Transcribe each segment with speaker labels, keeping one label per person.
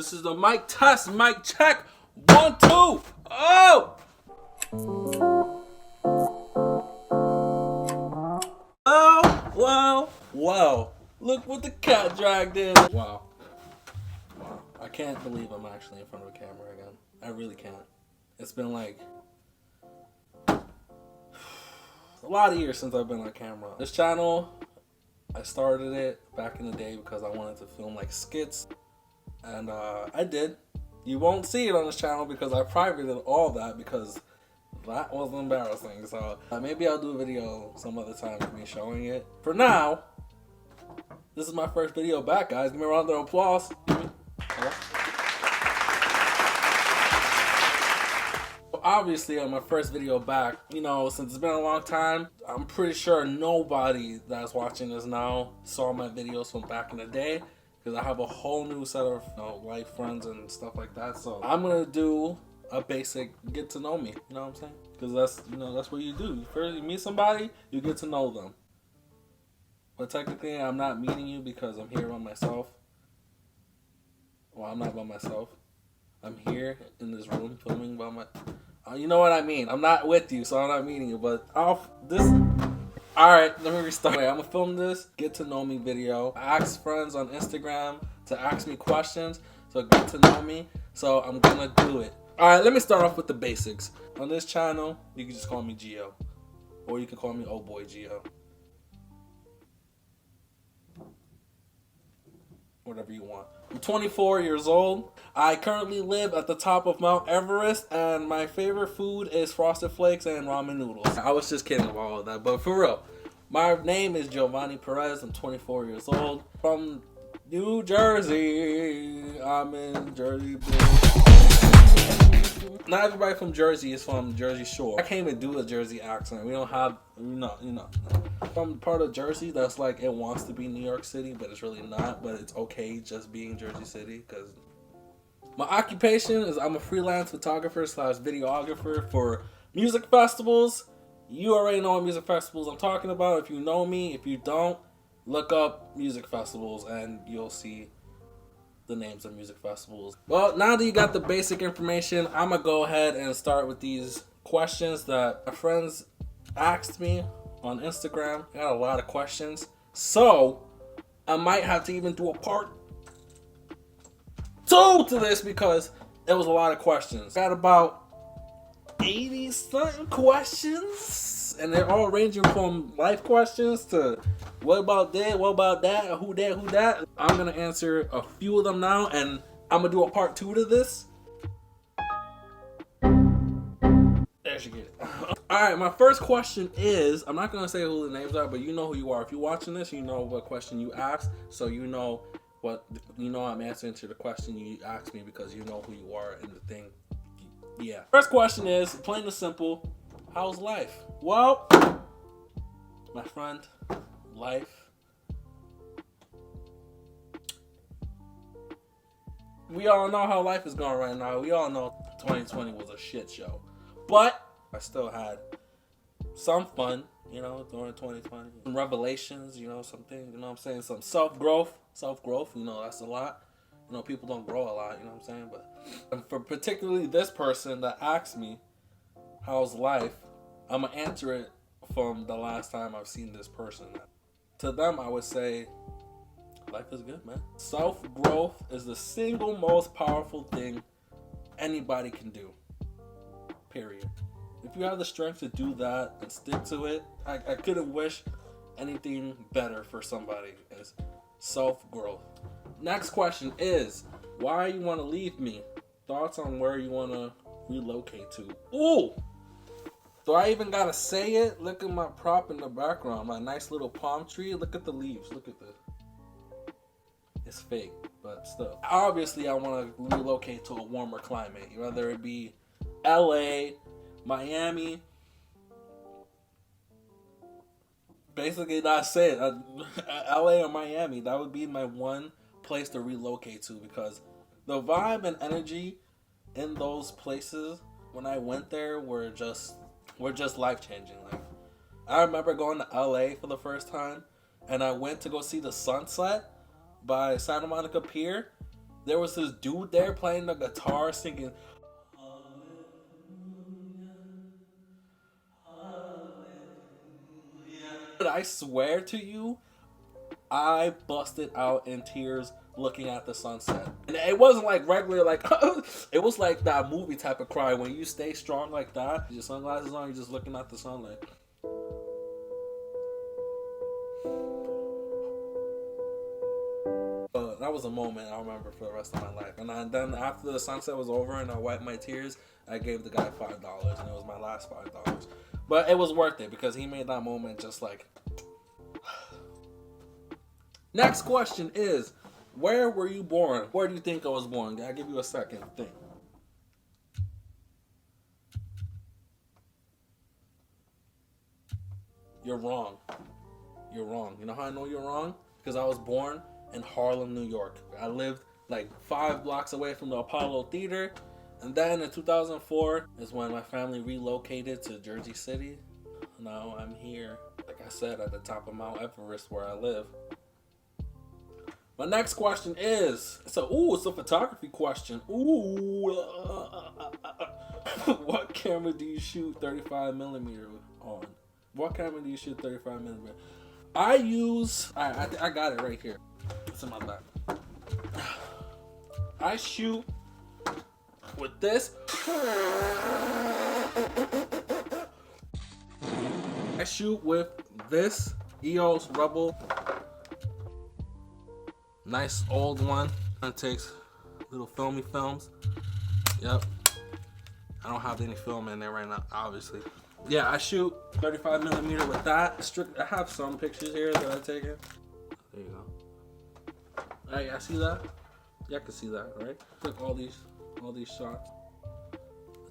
Speaker 1: This is the mic test, mic check. 1, 2. Oh! Oh, wow, wow. Look what the cat dragged in. Wow. Wow. I can't believe I'm actually in front of a camera again. I really can't. It's been like a lot of years since I've been on camera. This channel, I started it back in the day because I wanted to film like skits. And I did. You won't see it on this channel because I privated all that because that was embarrassing. So maybe I'll do a video some other time of me showing it. For now, this is my first video back, guys. Give me a round of applause. Obviously, on my first video back, you know, since it's been a long time, I'm pretty sure nobody that's watching this now saw my videos from back in the day. Because I have a whole new set of life friends and stuff like that. So I'm gonna do a basic get to know me. You know what I'm saying? Because that's what you do. First you meet somebody, you get to know them. But technically, I'm not meeting you because I'm here by myself. Well, I'm not by myself. I'm here in this room filming by my. You know what I mean? I'm not with you, so I'm not meeting you. But Alright, let me restart. I'm gonna film this get to know me video. I asked friends on Instagram to ask me questions, so get to know me. So I'm gonna do it. Alright, let me start off with the basics. On this channel, you can just call me Gio. Or you can call me OhBoy GIO. Whatever you want. I'm 24 years old. I currently live at the top of Mount Everest, and my favorite food is Frosted Flakes and ramen noodles. I was just kidding about all of that, but for real. My name is Giovanni Perez. I'm 24 years old. From New Jersey. I'm in Jersey. Not everybody from Jersey is from Jersey Shore. I can't even do a Jersey accent. We don't have, you know. From part of Jersey that's like it wants to be New York City, but it's really not. But it's okay just being Jersey City because my occupation is I'm a freelance photographer / videographer for music festivals. You already know what music festivals I'm talking about. If you know me, if you don't, look up music festivals and you'll see the names of music festivals. Well, now that you got the basic information, I'm gonna go ahead and start with these questions that my friends asked me on Instagram. I got a lot of questions, so I might have to even do a part 2 to this because it was a lot of questions. Got about 80 something questions, and they're all ranging from life questions to what about that, what about that, who that. I'm gonna answer a few of them now, and I'm gonna do a part 2 to this. There she get it. Alright, my first question is, I'm not gonna say who the names are, but you know who you are. If you're watching this, you know what question you asked, so you know I'm answering to the question you asked me because you know who you are and the thing. Yeah. First question is, plain and simple, how's life? Well, my friend, life. We all know how life is going right now. We all know 2020 was a shit show. But I still had some fun, you know, during 2020. Some revelations, you know, something, you know what I'm saying? Some self-growth, you know, that's a lot. You know, people don't grow a lot, you know what I'm saying? But for particularly this person that asked me, how's life? I'm going to answer it from the last time I've seen this person. To them, I would say, life is good, man. Self-growth is the single most powerful thing anybody can do. Period. If you have the strength to do that and stick to it, I couldn't wish anything better for somebody. Is self-growth. Next question is, why you want to leave me? Thoughts on where you want to relocate to? Ooh! Do I even gotta say it? Look at my prop in the background. My nice little palm tree. Look at the leaves. Look at this. It's fake, but still. Obviously, I want to relocate to a warmer climate. Whether it be LA, Miami. Basically, that's it. LA or Miami. That would be my one place to relocate to because the vibe and energy in those places when I went there were just life-changing. Like, I remember going to LA for the first time, and I went to go see the sunset by Santa Monica Pier, There was this dude there playing the guitar, singing. But I swear to you, I busted out in tears looking at the sunset. And it wasn't like regular, like, it was like that movie type of cry when you stay strong like that. Your sunglasses on, you're just looking at the sun like. That was a moment I'll remember for the rest of my life. And then after the sunset was over and I wiped my tears, I gave the guy $5, and it was my last $5. But it was worth it because he made that moment just like. Next question is, where were you born? Where do you think I was born? I'll give you a second to think. You're wrong. You're wrong. You know how I know you're wrong? Because I was born in Harlem, New York. I lived like 5 blocks away from the Apollo Theater. And then in 2004 is when my family relocated to Jersey City. Now I'm here, like I said, at the top of Mount Everest where I live. My next question is, it's a photography question. What camera do you shoot 35mm on? What camera do you shoot 35mm? I use, I got it right here. It's in my bag. I shoot with this. I shoot with this EOS Rebel. Nice old one. It takes little filmy films. Yep. I don't have any film in there right now, obviously. Yeah, I shoot 35mm with that. I have some pictures here that I've taken. There you go. Alright, I see that? Yeah, I can see that, right? Took all these shots.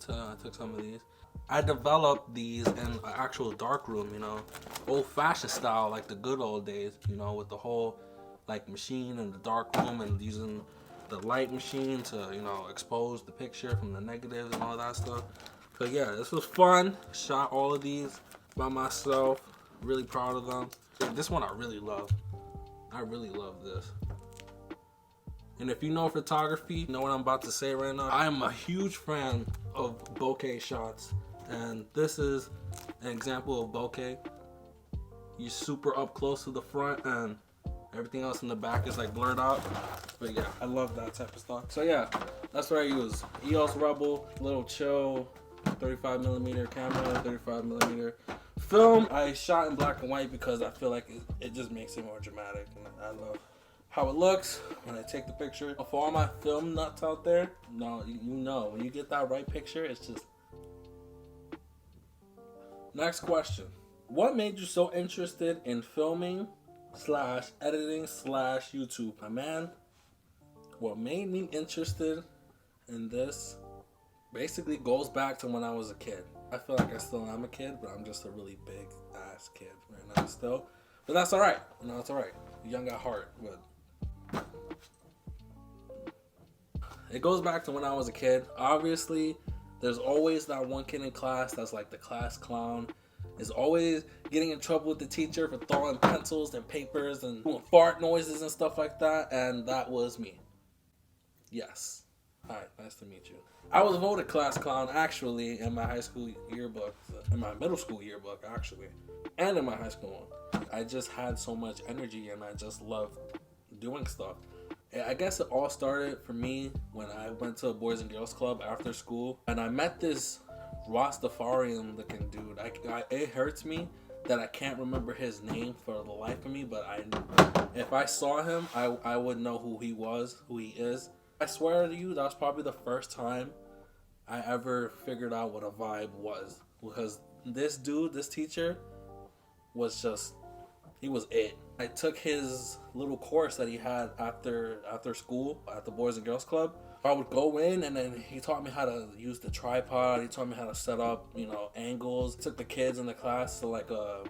Speaker 1: I took some of these. I developed these in an actual darkroom, you know, old-fashioned style, like the good old days, you know, with the whole like machine in the dark room and using the light machine to, you know, expose the picture from the negatives and all that stuff. So yeah, this was fun. Shot all of these by myself. Really proud of them. This one I really love. I really love this. And if you know photography, you know what I'm about to say right now. I am a huge fan of bokeh shots. And this is an example of bokeh. You're super up close to the front and everything else in the back is like blurred out. But yeah, I love that type of stuff. So yeah, that's what I use. EOS Rebel, little chill, 35mm camera, 35mm film. I shot in black and white because I feel like it just makes it more dramatic. And I love how it looks when I take the picture. For all my film nuts out there, no, you know, when you get that right picture, it's just. Next question. What made you so interested in filming / editing / YouTube? My man, what made me interested in this basically goes back to when I was a kid. I feel like I still am a kid, but I'm just a really big ass kid right now still. But that's alright. No, it's alright. Young at heart, but it goes back to when I was a kid. Obviously, there's always that one kid in class that's like the class clown. Is always getting in trouble with the teacher for throwing pencils and papers and doing fart noises and stuff like that. And that was me. Yes. Hi, nice to meet you. I was voted class clown actually in my high school yearbook, in my middle school yearbook actually, and in my high school one. I just had so much energy and I just loved doing stuff. I guess it all started for me when I went to a Boys and Girls Club after school and I met this Rastafarian looking dude. It hurts me that I can't remember his name for the life of me, but if I saw him, I would know who he was, who he is. I swear to you, that was probably the first time I ever figured out what a vibe was. Because this dude, this teacher, was just, he was it. I took his little course that he had after school at the Boys and Girls Club. I would go in and then he taught me how to use the tripod. He taught me how to set up, you know, angles. Took the kids in the class to like a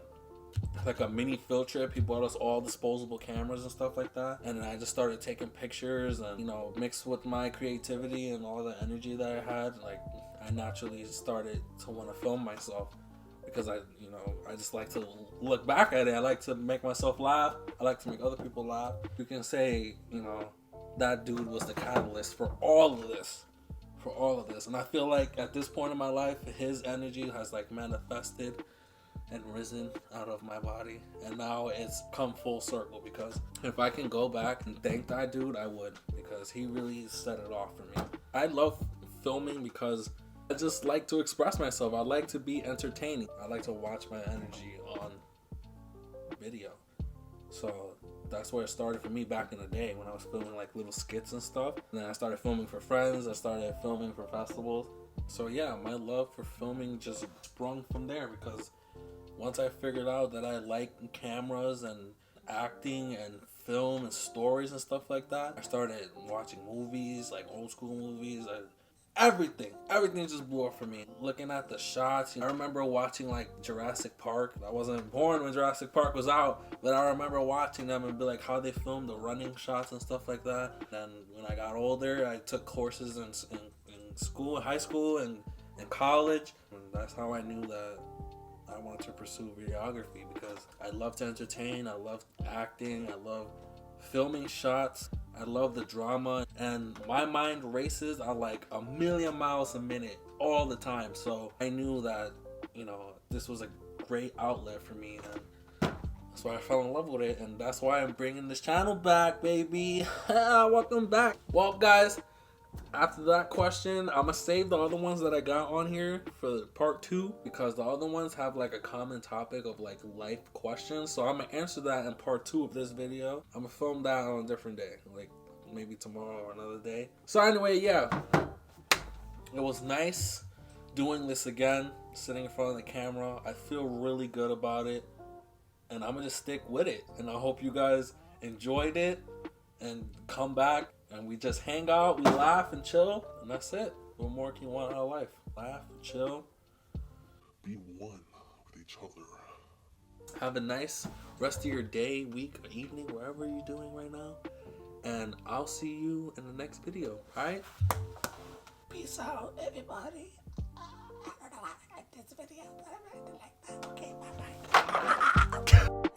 Speaker 1: mini field trip. He bought us all disposable cameras and stuff like that. And then I just started taking pictures and, you know, mixed with my creativity and all the energy that I had. Like, I naturally started to want to film myself because I just like to look back at it. I like to make myself laugh. I like to make other people laugh. You can say, you know, that dude was the catalyst for all of this. For all of this. And I feel like at this point in my life, his energy has like manifested and risen out of my body, and now it's come full circle, because if I can go back and thank that dude, I would, because he really set it off for me. I love filming because I just like to express myself. I like to be entertaining. I like to watch my energy on video. So that's where it started for me back in the day, when I was filming like little skits and stuff. And then I started filming for friends. I started filming for festivals. So yeah, my love for filming just sprung from there, because once I figured out that I like cameras and acting and film and stories and stuff like that, I started watching movies, like old school movies. Everything just blew up for me. Looking at the shots, I remember watching like Jurassic Park. I wasn't born when Jurassic Park was out, but I remember watching them and be like how they filmed the running shots and stuff like that. And when I got older, I took courses in school, high school, and in college, and that's how I knew that I wanted to pursue videography, because I love to entertain, I love acting, I love filming shots, I love the drama, and my mind races at like a million miles a minute all the time. So I knew that, you know, this was a great outlet for me, and that's why I fell in love with it, and that's why I'm bringing this channel back, baby. Welcome back. Well, guys, after that question, I'm gonna save the other ones that I got on here for part 2, because the other ones have like a common topic of like life questions. So I'm gonna answer that in part 2 of this video. I'm gonna film that on a different day, like maybe tomorrow or another day. So anyway, yeah, it was nice doing this again, sitting in front of the camera. I feel really good about it, and I'm gonna just stick with it. And I hope you guys enjoyed it and come back and we just hang out, we laugh and chill, and that's it. What more can you want out of life? Laugh, chill,
Speaker 2: be one with each other.
Speaker 1: Have a nice rest of your day, week, or evening, wherever you're doing right now. And I'll see you in the next video, alright? Peace out, everybody. I don't know why I like this video, but I really like that. Okay, bye-bye.